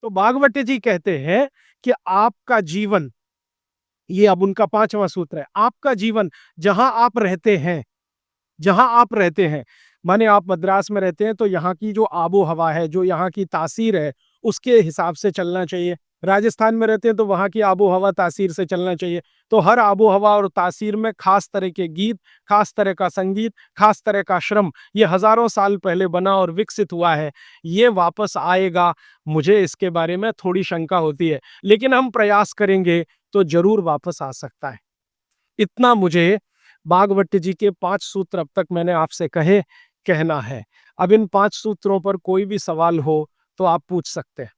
तो भागवत जी कहते हैं कि आपका जीवन, ये अब उनका 5वां सूत्र है, आपका जीवन जहां आप रहते हैं, जहां आप रहते हैं, माने आप मद्रास में रहते हैं तो यहाँ की जो आबो हवा है, जो यहाँ की तासीर है, उसके हिसाब से चलना चाहिए। राजस्थान में रहते हैं तो वहां की आबो हवा तासीर से चलना चाहिए। तो हर आबो हवा और तासीर में खास तरह के गीत, खास तरह का संगीत, खास तरह का श्रम, ये हजारों साल पहले बना और विकसित हुआ है। ये वापस आएगा, मुझे इसके बारे में थोड़ी शंका होती है, लेकिन हम प्रयास करेंगे तो जरूर वापस आ सकता है। इतना मुझे भागवत जी के 5 सूत्र अब तक मैंने आपसे कहना है। अब इन 5 सूत्रों पर कोई भी सवाल हो तो आप पूछ सकते हैं।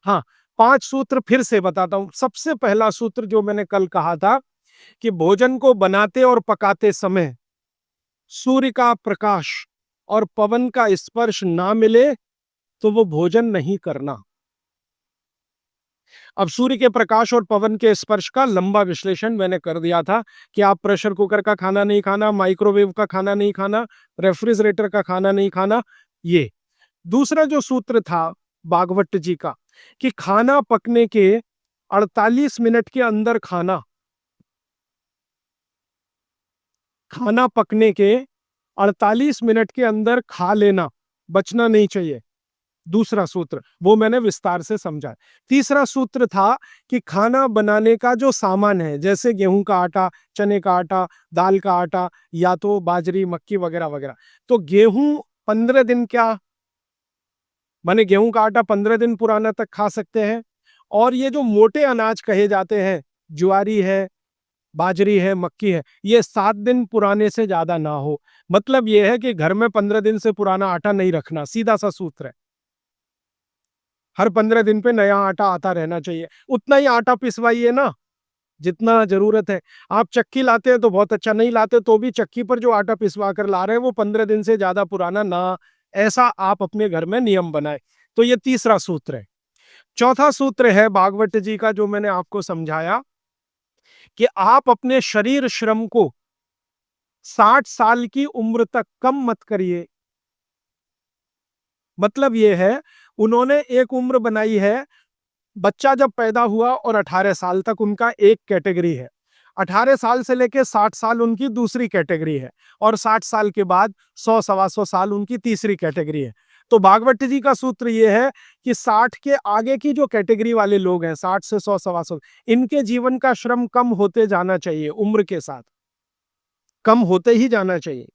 हाँ, 5 सूत्र फिर से बताता हूं। सबसे पहला सूत्र जो मैंने कल कहा था कि भोजन को बनाते और पकाते समय सूर्य का प्रकाश और पवन का स्पर्श ना मिले तो वो भोजन नहीं करना। अब सूर्य के प्रकाश और पवन के स्पर्श का लंबा विश्लेषण मैंने कर दिया था कि आप प्रेशर कुकर का खाना नहीं खाना, माइक्रोवेव का खाना नहीं खाना, रेफ्रिजरेटर का खाना नहीं खाना। ये दूसरा जो सूत्र था भागवत जी का कि खाना पकने के 48 मिनट के अंदर खाना पकने के 48 मिनट के अंदर खा लेना, बचना नहीं चाहिए। दूसरा सूत्र वो मैंने विस्तार से समझा। तीसरा सूत्र था कि खाना बनाने का जो सामान है, जैसे गेहूं का आटा, चने का आटा, दाल का आटा, या तो बाजरी, मक्की वगैरह वगैरह, तो गेहूं 15 दिन, क्या माने गेहूं का आटा 15 दिन पुराना तक खा सकते हैं। और ये जो मोटे अनाज कहे जाते हैं, ज्वारी है, बाजरी है, मक्की है, ये 7 दिन पुराने से ज्यादा ना हो। मतलब ये है कि घर में 15 दिन से पुराना आटा नहीं रखना, सीधा सा सूत्र है। हर 15 दिन पे नया आटा आता रहना चाहिए। उतना ही आटा पिसवाइए ना जितना जरूरत है। आप चक्की लाते हैं तो बहुत अच्छा, नहीं लाते तो भी चक्की पर जो आटा पिसवा कर ला रहे हैं वो 15 दिन से ज्यादा पुराना ना, ऐसा आप अपने घर में नियम बनाए। तो ये तीसरा सूत्र है। चौथा सूत्र है भागवत जी का जो मैंने आपको समझाया कि आप अपने शरीर श्रम को 60 साल की उम्र तक कम मत करिए। मतलब ये है, उन्होंने एक उम्र बनाई है, बच्चा जब पैदा हुआ और 18 साल तक उनका एक कैटेगरी है, 18 साल से लेके 60 साल उनकी दूसरी कैटेगरी है, और 60 साल के बाद 100 सवा 100 साल उनकी तीसरी कैटेगरी है। तो भागवत जी का सूत्र यह है कि 60 के आगे की जो कैटेगरी वाले लोग हैं, 60 से 100 सवा 100, इनके जीवन का श्रम कम होते जाना चाहिए, उम्र के साथ कम होते ही जाना चाहिए।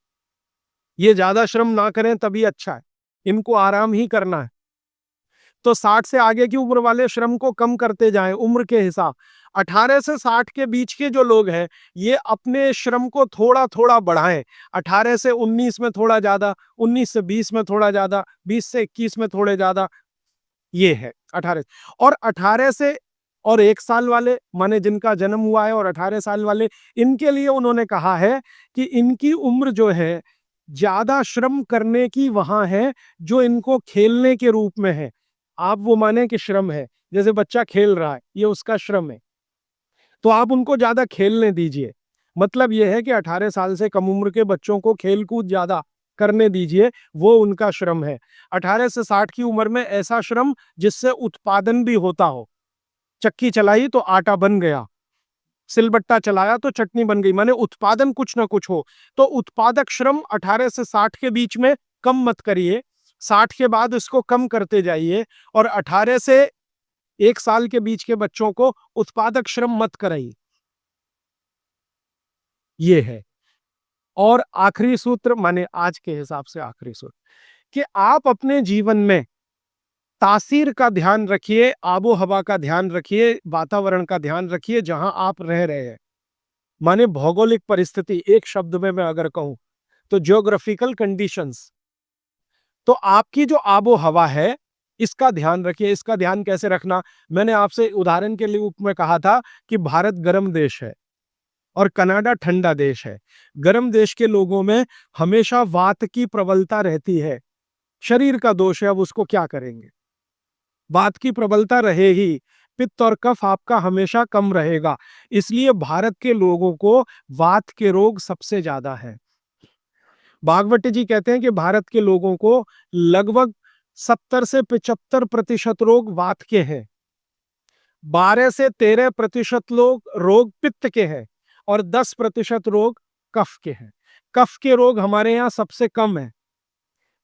ये ज्यादा श्रम ना करें तभी अच्छा है, इनको आराम ही करना है। तो 60 से आगे की उम्र वाले श्रम को कम करते जाएं उम्र के हिसाब। 18 से 60 के बीच के जो लोग हैं, ये अपने श्रम को थोड़ा थोड़ा बढ़ाएं। 18 से 19 में थोड़ा ज्यादा, 19 से 20 में थोड़ा ज्यादा, 20 से 21 में थोड़े ज्यादा, ये है 18। और 18 से और 1 साल वाले, माने जिनका जन्म हुआ है, और 18 साल वाले, इनके लिए उन्होंने कहा है कि इनकी उम्र जो है ज्यादा श्रम करने की वहां है, जो इनको खेलने के रूप में है। आप वो माने कि श्रम है, जैसे बच्चा खेल रहा है, ये उसका श्रम है, तो आप उनको ज्यादा खेलने दीजिए। मतलब यह है कि 18 साल से कम उम्र के बच्चों को खेल कूद ज्यादा करने दीजिए, वो उनका श्रम है। 18 से 60 की उम्र में ऐसा श्रम जिससे उत्पादन भी होता हो। चक्की चलाई तो आटा बन गया, सिलबट्टा चलाया तो चटनी बन गई, माने उत्पादन कुछ ना कुछ हो। तो उत्पादक श्रम 18 से 60 के बीच में कम मत करिए, 60 के बाद इसको कम करते जाइए, और 18 से 1 साल के बीच के बच्चों को उत्पादक श्रम मत कराइए। ये है। और आखिरी सूत्र, माने आज के हिसाब से आखिरी सूत्र, कि आप अपने जीवन में तासीर का ध्यान रखिए, आबो हवा का ध्यान रखिए, वातावरण का ध्यान रखिए जहां आप रह रहे हैं। माने भौगोलिक परिस्थिति, एक शब्द में मैं अगर कहूं तो ज्योग्राफिकल कंडीशंस। तो आपकी जो आबो हवा है, इसका ध्यान रखिए। इसका ध्यान कैसे रखना, मैंने आपसे उदाहरण के लिए में कहा था कि भारत गर्म देश है और कनाडा ठंडा देश है। गर्म देश के लोगों में हमेशा वात की प्रबलता रहती है, शरीर का दोष है, अब उसको क्या करेंगे, वात की प्रबलता रहे ही, पित्त और कफ आपका हमेशा कम रहेगा। इसलिए भारत के लोगों को वात के रोग सबसे ज्यादा है। भागवत जी कहते हैं कि भारत के लोगों को लगभग 70 से 75% रोग वात के हैं, 12 से 13% रोग पित्त के हैं और 10% रोग कफ के हैं। कफ के रोग हमारे यहाँ सबसे कम है,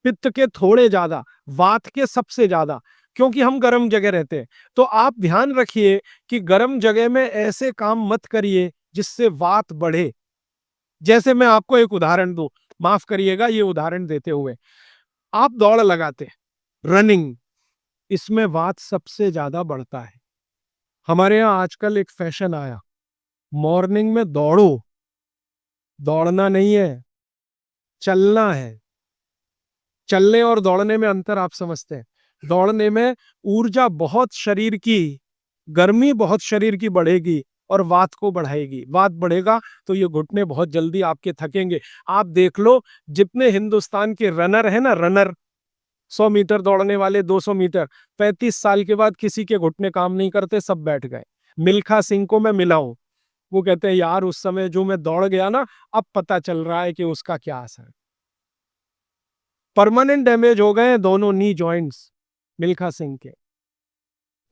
पित्त के थोड़े ज्यादा, वात के सबसे ज्यादा, क्योंकि हम गर्म जगह रहते हैं। तो आप ध्यान रखिए कि गर्म जगह में ऐसे काम मत करिए जिससे वात बढ़े। जैसे मैं आपको एक उदाहरण दूं, माफ करिएगा ये उदाहरण देते हुए, आप दौड़ लगाते हैं, रनिंग, इसमें वात सबसे ज्यादा बढ़ता है। हमारे यहाँ आजकल एक फैशन आया, मॉर्निंग में दौड़ो, दौड़ना नहीं है, चलना है। चलने और दौड़ने में अंतर आप समझते हैं। दौड़ने में ऊर्जा बहुत शरीर की, गर्मी बहुत शरीर की बढ़ेगी और वात को बढ़ाएगी। वात बढ़ेगा तो ये घुटने बहुत जल्दी आपके थकेंगे। आप देख लो, जितने हिंदुस्तान के रनर है ना, रनर 100 मीटर दौड़ने वाले, 200 मीटर, 35 साल के बाद किसी के घुटने काम नहीं करते, सब बैठ गए। मिल्खा सिंह को मैं मिला हूं, वो कहते हैं यार उस समय जो मैं दौड़ गया ना, अब पता चल रहा है कि उसका क्या असर है। परमानेंट डैमेज हो गए दोनों नी जॉइंट्स मिल्खा सिंह के।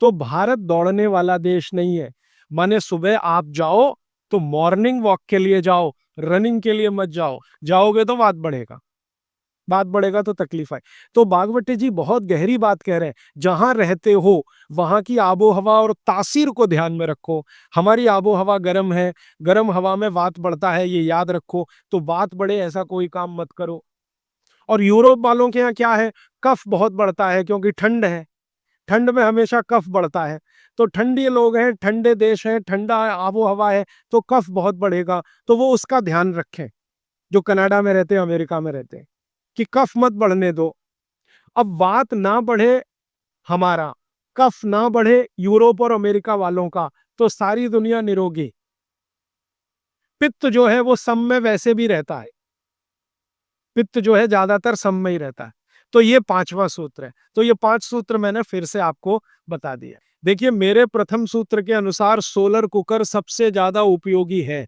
तो भारत दौड़ने वाला देश नहीं है। माने सुबह आप जाओ तो मॉर्निंग वॉक के लिए जाओ, रनिंग के लिए मत जाओ। जाओगे तो बात बढ़ेगा, बात बढ़ेगा तो तकलीफ आए। तो बागवती जी बहुत गहरी बात कह रहे हैं। जहां रहते हो वहां की आबो हवा और तासीर को ध्यान में रखो। हमारी आबो हवा गर्म है, गर्म हवा में वात बढ़ता है, ये याद रखो। तो वात बढ़े ऐसा कोई काम मत करो। और यूरोप वालों के यहाँ क्या है, कफ बहुत बढ़ता है क्योंकि ठंड है, ठंड में हमेशा कफ बढ़ता है। तो ठंडी लोग हैं, ठंडे देश हैं, ठंडा आबो हवा है, तो कफ बहुत बढ़ेगा। तो वो उसका ध्यान रखें, जो कनाडा में रहते हैं, अमेरिका में रहते हैं, कि कफ मत बढ़ने दो। अब वात ना बढ़े हमारा, कफ ना बढ़े यूरोप और अमेरिका वालों का, तो सारी दुनिया निरोगी। पित्त जो है वो सम में वैसे भी रहता है, पित्त जो है ज्यादातर सम में ही रहता है। तो ये 5वां सूत्र है। तो ये 5 सूत्र मैंने फिर से आपको बता दिया। देखिए, मेरे प्रथम सूत्र के अनुसार सोलर कुकर सबसे ज्यादा उपयोगी है,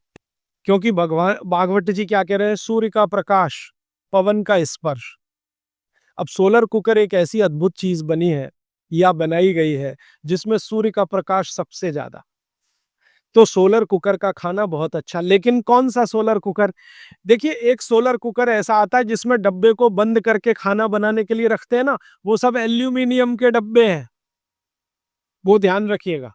क्योंकि भगवान भागवत जी क्या कह रहे हैं, सूर्य का प्रकाश, पवन का स्पर्श। अब सोलर कुकर एक ऐसी अद्भुत चीज बनी है या बनाई गई है जिसमें सूर्य का प्रकाश सबसे ज्यादा। तो सोलर कुकर का खाना बहुत अच्छा। लेकिन कौन सा सोलर कुकर? देखिए, एक सोलर कुकर ऐसा आता है जिसमें डब्बे को बंद करके खाना बनाने के लिए रखते हैं ना, वो सब एल्यूमिनियम के डब्बे हैं, वो ध्यान रखिएगा।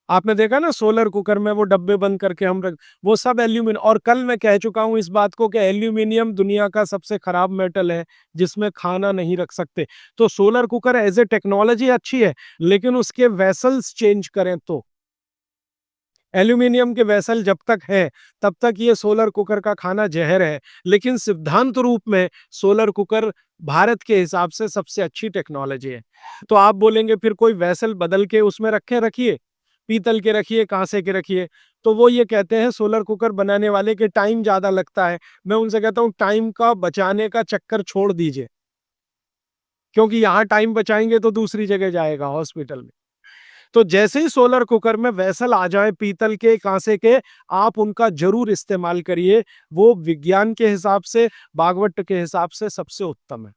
आपने देखा ना सोलर कुकर में वो डब्बे बंद करके हम रख, वो सब एल्यूमिनियम। और कल मैं कह चुका हूं इस बात को कि एल्यूमिनियम दुनिया का सबसे खराब मेटल है जिसमें खाना नहीं रख सकते। तो solar cooker as a technology अच्छी है, लेकिन उसके वेसल्स चेंज करें तो। एल्यूमिनियम के वेसल जब तक है तब तक ये सोलर कुकर का खाना जहर है। लेकिन सिद्धांत रूप में सोलर कुकर भारत के हिसाब से सबसे अच्छी टेक्नोलॉजी है। तो आप बोलेंगे फिर कोई वेसल बदल के उसमें रखिए, पीतल के रखिए, कांसे के रखिए। तो वो ये कहते हैं सोलर कुकर बनाने वाले के टाइम ज्यादा लगता है। मैं उनसे कहता हूँ टाइम का बचाने का चक्कर छोड़ दीजिए, क्योंकि यहाँ टाइम बचाएंगे तो दूसरी जगह जाएगा, हॉस्पिटल में। तो जैसे ही सोलर कुकर में वेसल आ जाए पीतल के, कांसे के, आप उनका जरूर इस्तेमाल करिए। वो विज्ञान के हिसाब से, भागवत के हिसाब से सबसे उत्तम है।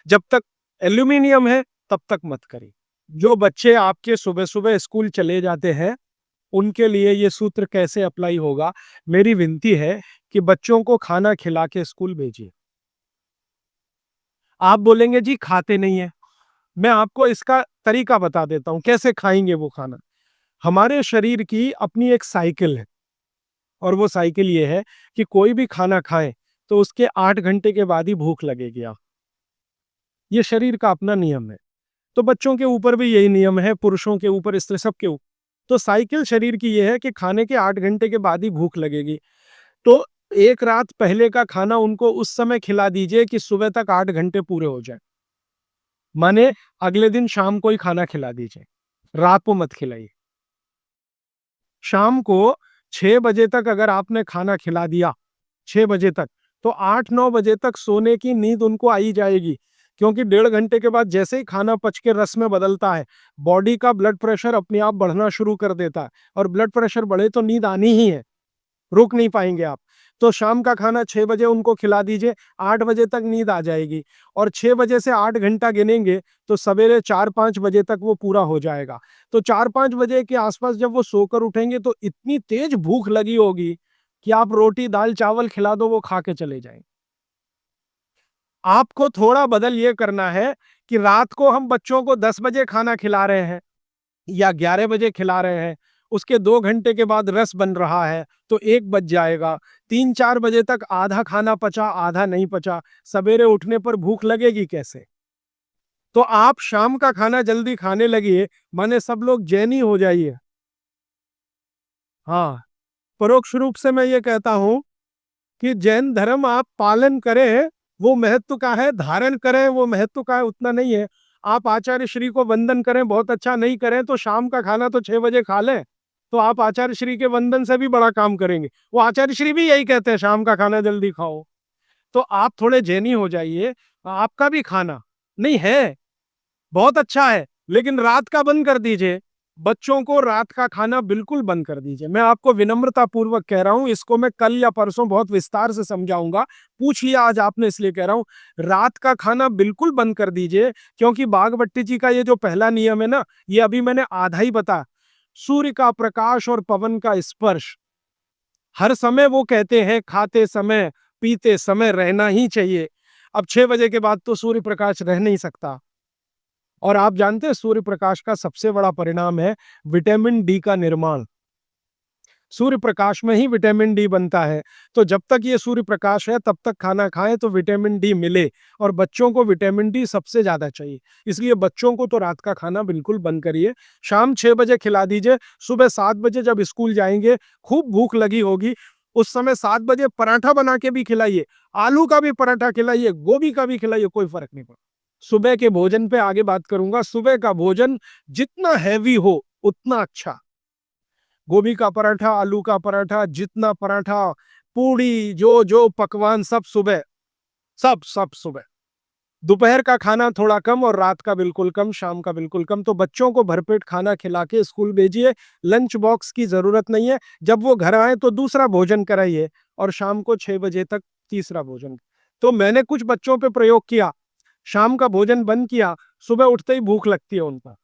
जब तक एल्यूमिनियम है तब तक मत करिए। जो बच्चे आपके सुबह सुबह स्कूल चले जाते हैं उनके लिए ये सूत्र कैसे अप्लाई होगा? मेरी विनती है कि बच्चों को खाना खिला के स्कूल भेजिए। आप बोलेंगे जी खाते नहीं है, मैं आपको इसका तरीका बता देता हूं कैसे खाएंगे वो खाना। हमारे शरीर की अपनी एक साइकिल है, और वो साइकिल ये है कि कोई भी खाना खाएं तो उसके 8 घंटे के बाद ही भूख लगेगी। आप, ये शरीर का अपना नियम है। तो बच्चों के ऊपर भी यही नियम है, पुरुषों के ऊपर, स्त्री, सबके ऊपर। तो साइकिल शरीर की ये है कि खाने के 8 घंटे के बाद ही भूख लगेगी। तो एक रात पहले का खाना उनको उस समय खिला दीजिए कि सुबह तक 8 घंटे पूरे हो जाए। माने अगले दिन शाम को ही खाना खिला दीजिए, रात को मत खिलाइए। शाम को 6 बजे तक अगर आपने खाना खिला दिया, 6 बजे तक, तो 8-9 बजे तक सोने की नींद उनको आई जाएगी। क्योंकि 1.5 घंटे के बाद जैसे ही खाना पच के रस में बदलता है, बॉडी का ब्लड प्रेशर अपने आप बढ़ना शुरू कर देता है, और ब्लड प्रेशर बढ़े तो नींद आनी ही है, रुक नहीं पाएंगे आप। तो शाम का खाना 6 बजे उनको खिला दीजिए, 8 बजे तक नींद आ जाएगी और 6 बजे से 8 घंटा गिनेंगे तो सवेरे 4-5 बजे तक वो पूरा हो जाएगा। तो 4-5 बजे के आसपास जब वो सोकर उठेंगे तो इतनी तेज भूख लगी होगी कि आप रोटी, दाल, चावल खिला दो वो खा के चले जाएँगे। आपको थोड़ा बदल ये करना है कि रात को हम बच्चों को 10 बजे खाना खिला रहे हैं या 11 बजे खिला रहे हैं, उसके 2 घंटे के बाद रस बन रहा है, तो 1 बज जाएगा। 3-4 बजे तक आधा खाना पचा, आधा नहीं पचा, सवेरे उठने पर भूख लगेगी कैसे? तो आप शाम का खाना जल्दी खाने लगिए, माने सब लोग जैनी हो जाइए। हाँ, परोक्ष रूप से मैं ये कहता हूँ कि जैन धर्म आप पालन करें, वो महत्व का है, धारण करें, वो महत्व का है, उतना नहीं है। आप आचार्य श्री को वंदन करें, बहुत अच्छा नहीं करें, तो शाम का खाना तो 6 बजे खा लें, तो आप आचार्य श्री के वंदन से भी बड़ा काम करेंगे। वो आचार्य श्री भी यही कहते हैं, शाम का खाना जल्दी खाओ। तो आप थोड़े जैनी हो जाइए, आपका भी खाना नहीं है, बहुत अच्छा है, लेकिन रात का बंद कर दीजिए। बच्चों को रात का खाना बिल्कुल बंद कर दीजिए। मैं आपको विनम्रता पूर्वक कह रहा हूं, इसको मैं कल या परसों बहुत विस्तार से समझाऊंगा। पूछ लिया आज आपने इसलिए कह रहा हूं, रात का खाना बिल्कुल बंद कर दीजिए, क्योंकि बागभट्टी जी का ये जो पहला नियम है ना, ये अभी मैंने आधा ही बता। सूर्य का प्रकाश और पवन का स्पर्श हर समय वो कहते हैं, खाते समय, पीते समय रहना ही चाहिए। अब 6 बजे के बाद तो सूर्य प्रकाश रह नहीं सकता। और आप जानते हैं सूर्य प्रकाश का सबसे बड़ा परिणाम है विटामिन डी का निर्माण। सूर्य प्रकाश में ही विटामिन डी बनता है। तो जब तक ये सूर्य प्रकाश है तब तक खाना खाएं तो विटामिन डी मिले, और बच्चों को विटामिन डी सबसे ज्यादा चाहिए। इसलिए बच्चों को तो रात का खाना बिल्कुल बंद करिए, शाम 6 बजे खिला दीजिए। सुबह 7 बजे जब स्कूल जाएंगे, खूब भूख लगी होगी, उस समय 7 बजे पराठा बना के भी खिलाइए, आलू का भी पराठा खिलाइए, गोभी का भी खिलाइए, कोई फर्क नहीं पड़ता। सुबह के भोजन पे आगे बात करूंगा। सुबह का भोजन जितना हैवी हो उतना अच्छा। गोभी का पराठा, आलू का पराठा, जितना पराठा, पूड़ी, जो जो पकवान सब सुबह, सब सुबह। दोपहर का खाना थोड़ा कम और रात का बिल्कुल कम, शाम का बिल्कुल कम। तो बच्चों को भरपेट खाना खिला के स्कूल भेजिए। लंच बॉक्स की जरूरत नहीं है। जब वो घर आए तो दूसरा भोजन कराइए और शाम को 6 बजे तक तीसरा भोजन। तो मैंने कुछ बच्चों पे प्रयोग किया, शाम का भोजन बंद किया, सुबह उठते ही भूख लगती है उनका।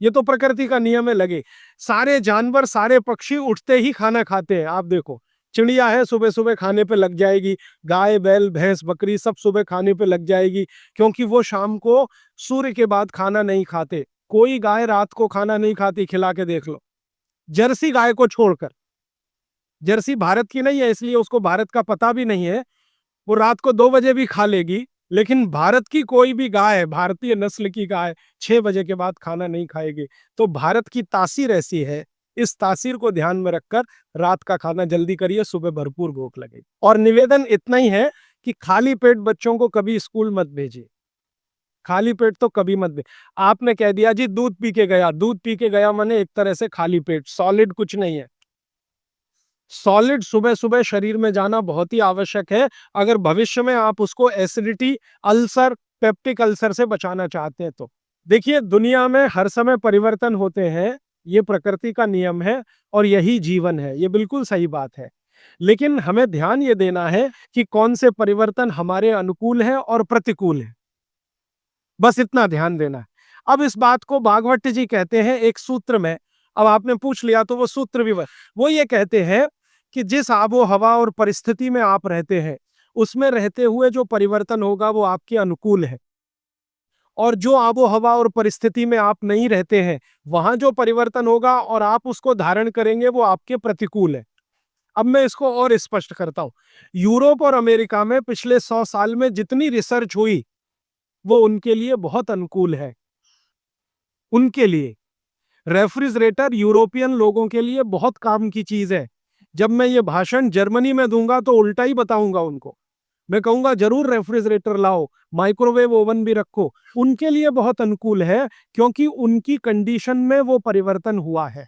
ये तो प्रकृति का नियम है, लगे। सारे जानवर, सारे पक्षी उठते ही खाना खाते हैं। आप देखो, चिड़िया है सुबह सुबह खाने पे लग जाएगी, गाय, बैल, भैंस, बकरी सब सुबह खाने पे लग जाएगी, क्योंकि वो शाम को सूर्य के बाद खाना नहीं खाते। कोई गाय रात को खाना नहीं खाती, खिला के देख लो, जर्सी गाय को छोड़कर। जर्सी भारत की नहीं है, इसलिए उसको भारत का पता भी नहीं है। वो रात को 2 बजे भी खा लेगी, लेकिन भारत की कोई भी गाय, भारतीय नस्ल की गाय 6 बजे के बाद खाना नहीं खाएगी। तो भारत की तासीर ऐसी है, इस तासीर को ध्यान में रखकर रात का खाना जल्दी करिए, सुबह भरपूर भूख लगेगी। और निवेदन इतना ही है कि खाली पेट बच्चों को कभी स्कूल मत भेजिए। खाली पेट तो कभी मत भेज। आपने कह दिया जी दूध पी के गया, दूध पी के गया माने एक तरह से खाली पेट, सॉलिड कुछ नहीं है। सॉलिड सुबह सुबह शरीर में जाना बहुत ही आवश्यक है, अगर भविष्य में आप उसको एसिडिटी, अल्सर, पेप्टिक अल्सर से बचाना चाहते हैं तो। देखिए, दुनिया में हर समय परिवर्तन होते हैं, ये प्रकृति का नियम है और यही जीवन है, ये बिल्कुल सही बात है। लेकिन हमें ध्यान ये देना है कि कौन से परिवर्तन हमारे अनुकूल है और प्रतिकूल है, बस इतना ध्यान देना है। अब इस बात को भागवत जी कहते हैं एक सूत्र में। अब आपने पूछ लिया तो वो सूत्र भी वो ये कहते हैं कि जिस आबो हवा और परिस्थिति में आप रहते हैं, उसमें रहते हुए जो परिवर्तन होगा वो आपके अनुकूल है, और जो आबो हवा और परिस्थिति में आप नहीं रहते हैं, वहां जो परिवर्तन होगा और आप उसको धारण करेंगे वो आपके प्रतिकूल है। अब मैं इसको और स्पष्ट करता हूं। यूरोप और अमेरिका में पिछले 100 साल में जितनी रिसर्च हुई, वो उनके लिए बहुत अनुकूल है। उनके लिए रेफ्रिजरेटर यूरोपियन लोगों के लिए बहुत काम की चीज है। जब मैं ये भाषण जर्मनी में दूंगा तो उल्टा ही बताऊंगा उनको। मैं कहूंगा जरूर रेफ्रिजरेटर लाओ, माइक्रोवेव ओवन भी रखो। उनके लिए बहुत अनुकूल है, क्योंकि उनकी कंडीशन में वो परिवर्तन हुआ है।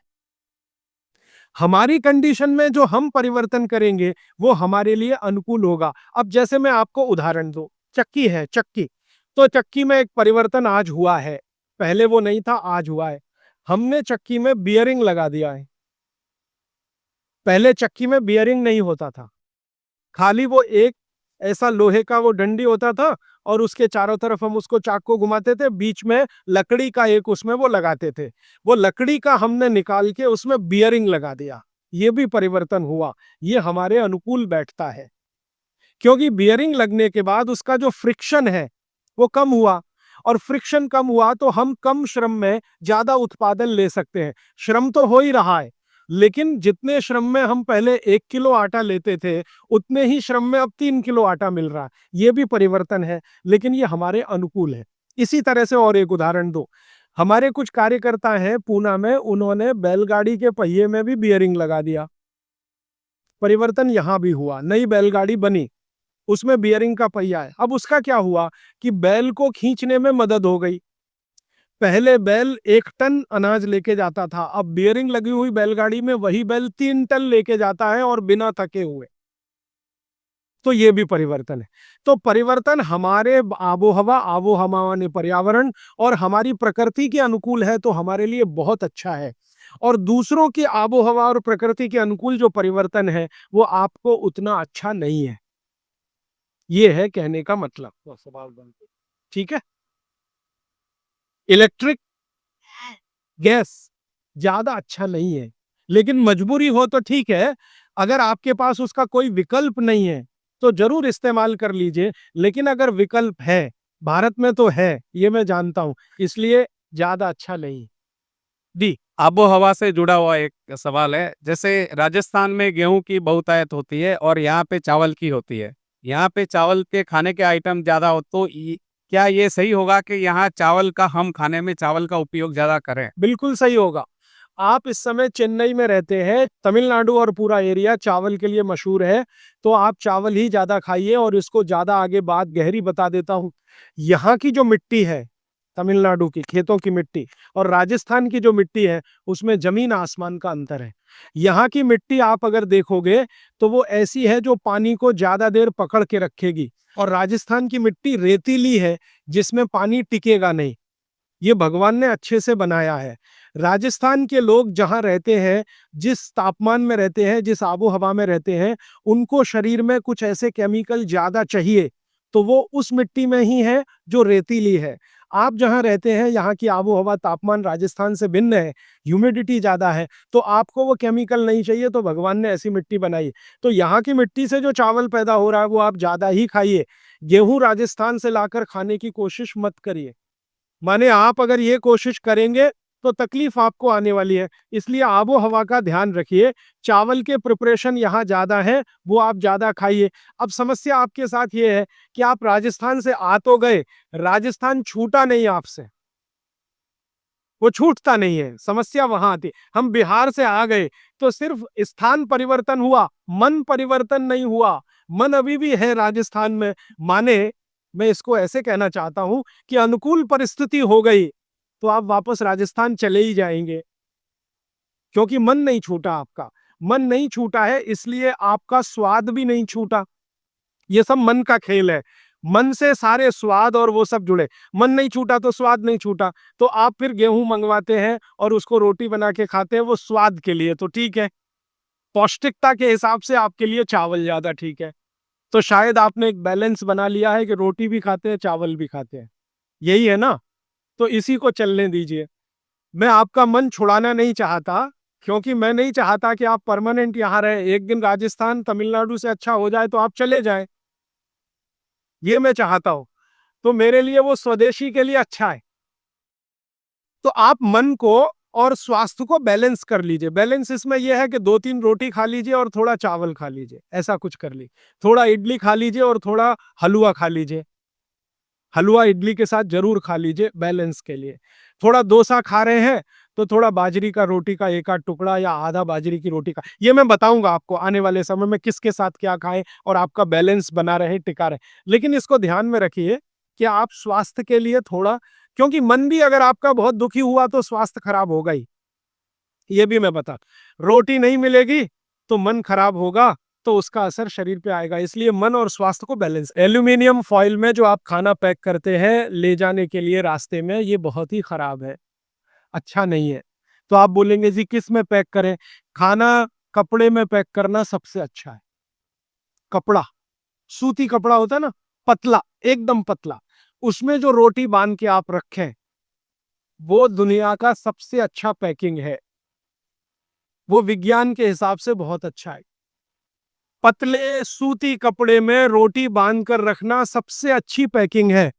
हमारी कंडीशन में जो हम परिवर्तन करेंगे वो हमारे लिए अनुकूल होगा। अब जैसे मैं आपको उदाहरण दूं, चक्की है, चक्की, तो चक्की में एक परिवर्तन आज हुआ है, पहले वो नहीं था, आज हुआ है। हमने चक्की में बियरिंग लगा दिया है। पहले चक्की में बियरिंग नहीं होता था, खाली वो एक ऐसा लोहे का वो डंडी होता था और उसके चारों तरफ हम उसको चाक को घुमाते थे, बीच में लकड़ी का एक उसमें वो लगाते थे। वो लकड़ी का हमने निकाल के उसमें बियरिंग लगा दिया। ये भी परिवर्तन हुआ। ये हमारे अनुकूल बैठता है, क्योंकि बियरिंग लगने के बाद उसका जो फ्रिक्शन है वो कम हुआ, और फ्रिक्शन कम हुआ तो हम कम श्रम में ज्यादा उत्पादन ले सकते हैं। श्रम तो हो ही रहा है, लेकिन जितने श्रम में हम पहले 1 किलो आटा लेते थे, उतने ही श्रम में अब 3 किलो आटा मिल रहा है। ये भी परिवर्तन है, लेकिन ये हमारे अनुकूल है। इसी तरह से और एक उदाहरण दो। हमारे कुछ कार्यकर्ता हैं पूना में, उन्होंने बैलगाड़ी के पहिए में भी बियरिंग लगा दिया। परिवर्तन यहां भी हुआ, नई बैलगाड़ी बनी, उसमें बियरिंग का पहिया है। अब उसका क्या हुआ कि बैल को खींचने में मदद हो गई। पहले बैल 1 टन अनाज लेके जाता था, अब बियरिंग लगी हुई बैलगाड़ी में वही बैल 3 टन लेके जाता है, और बिना थके हुए। तो ये भी परिवर्तन है। तो परिवर्तन हमारे आबोहवा, आबोहवा ने पर्यावरण और हमारी प्रकृति के अनुकूल है, तो हमारे लिए बहुत अच्छा है। और दूसरों की आबोहवा और प्रकृति के अनुकूल जो परिवर्तन है, वो आपको उतना अच्छा नहीं है। ये है कहने का मतलब। तो सवाल बनते, ठीक है। इलेक्ट्रिक गैस ज्यादा अच्छा नहीं है, लेकिन मजबूरी हो तो ठीक है। अगर आपके पास उसका कोई विकल्प नहीं है तो जरूर इस्तेमाल कर लीजिए, लेकिन अगर विकल्प है, भारत में तो है, ये मैं जानता हूं, इसलिए ज्यादा अच्छा नहीं। डी। आबो हवा से जुड़ा हुआ एक सवाल है। जैसे राजस्थान में गेहूं की बहुतायत होती है और यहाँ पे चावल की होती है। यहाँ पे चावल के खाने के आइटम ज्यादा हो, तो क्या ये सही होगा कि यहाँ चावल का, हम खाने में चावल का उपयोग ज्यादा करें? बिल्कुल सही होगा। आप इस समय चेन्नई में रहते हैं, तमिलनाडु और पूरा एरिया चावल के लिए मशहूर है, तो आप चावल ही ज्यादा खाइए। और इसको ज्यादा आगे बात गहरी बता देता हूँ। यहाँ की जो मिट्टी है, तमिलनाडु की खेतों की मिट्टी और राजस्थान की जो मिट्टी है, उसमें जमीन आसमान का अंतर है। यहाँ की मिट्टी आप अगर देखोगे तो वो ऐसी है जो पानी को ज्यादा देर पकड़ के रखेगी, और राजस्थान की मिट्टी रेतीली है, जिसमें पानी टिकेगा नहीं। ये भगवान ने अच्छे से बनाया है। राजस्थान के लोग जहाँ रहते हैं, जिस तापमान में रहते हैं, जिस आबो हवा में रहते हैं, उनको शरीर में कुछ ऐसे केमिकल ज्यादा चाहिए, तो वो उस मिट्टी में ही है जो रेतीली है। आप जहाँ रहते हैं, यहाँ की आबो हवा तापमान राजस्थान से भिन्न है, ह्यूमिडिटी ज्यादा है, तो आपको वो केमिकल नहीं चाहिए, तो भगवान ने ऐसी मिट्टी बनाई। तो यहाँ की मिट्टी से जो चावल पैदा हो रहा है वो आप ज्यादा ही खाइए। गेहूं राजस्थान से लाकर खाने की कोशिश मत करिए। माने आप अगर ये कोशिश करेंगे तो तकलीफ आपको आने वाली है। इसलिए आबो हवा का ध्यान रखिए। चावल के प्रिपरेशन यहाँ ज्यादा है, वो आप ज्यादा खाइए। अब समस्या आपके साथ ये है कि आप राजस्थान से आ तो गए, राजस्थान छूटा नहीं आपसे, वो छूटता नहीं है। समस्या वहां आती। हम बिहार से आ गए तो सिर्फ स्थान परिवर्तन हुआ, मन परिवर्तन नहीं हुआ। मन अभी भी है राजस्थान में। माने, मैं इसको ऐसे कहना चाहता हूं कि अनुकूल परिस्थिति हो गई तो आप वापस राजस्थान चले ही जाएंगे, क्योंकि मन नहीं छूटा आपका। मन नहीं छूटा है, इसलिए आपका स्वाद भी नहीं छूटा। ये सब मन का खेल है। मन से सारे स्वाद और वो सब जुड़े। मन नहीं छूटा तो स्वाद नहीं छूटा। तो आप फिर गेहूं मंगवाते हैं और उसको रोटी बना के खाते हैं, वो स्वाद के लिए तो ठीक है। पौष्टिकता के हिसाब से आपके लिए चावल ज्यादा ठीक है। तो शायद आपने एक बैलेंस बना लिया है कि रोटी भी खाते हैं, चावल भी खाते हैं। यही है ना? तो इसी को चलने दीजिए। मैं आपका मन छुड़ाना नहीं चाहता, क्योंकि मैं नहीं चाहता कि आप परमानेंट यहाँ रहे। एक दिन राजस्थान तमिलनाडु से अच्छा हो जाए तो आप चले जाएं, ये मैं चाहता हूं। तो मेरे लिए वो स्वदेशी के लिए अच्छा है। तो आप मन को और स्वास्थ्य को बैलेंस कर लीजिए। बैलेंस इसमें यह है कि 2-3 रोटी खा लीजिए और थोड़ा चावल खा लीजिए, ऐसा कुछ कर लीजिए। थोड़ा इडली खा लीजिए और थोड़ा हलवा खा लीजिए। हलवा इडली के साथ जरूर खा लीजिए बैलेंस के लिए। थोड़ा डोसा खा रहे हैं तो थोड़ा बाजरी का रोटी का एक आध टुकड़ा या आधा बाजरी की रोटी का। ये मैं बताऊंगा आपको आने वाले समय में किसके साथ क्या खाएं और आपका बैलेंस बना रहे, टिका रहे। लेकिन इसको ध्यान में रखिए कि आप स्वास्थ्य के लिए थोड़ा, क्योंकि मन भी अगर आपका बहुत दुखी हुआ तो स्वास्थ्य खराब होगा ही। ये भी मैं बता, रोटी नहीं मिलेगी तो मन खराब होगा, तो उसका असर शरीर पे आएगा। इसलिए मन और स्वास्थ्य को बैलेंस। एल्यूमिनियम फॉइल में जो आप खाना पैक करते हैं ले जाने के लिए रास्ते में, ये बहुत ही खराब है, अच्छा नहीं है। तो आप बोलेंगे जी किस में पैक करें? खाना कपड़े में पैक करना सबसे अच्छा है। कपड़ा, सूती कपड़ा होता है ना, पतला, एकदम पतला, उसमें जो रोटी बांध के आप रखें, वो दुनिया का सबसे अच्छा पैकिंग है। वो विज्ञान के हिसाब से बहुत अच्छा है। पतले सूती कपड़े में रोटी बांध कर रखना सबसे अच्छी पैकिंग है।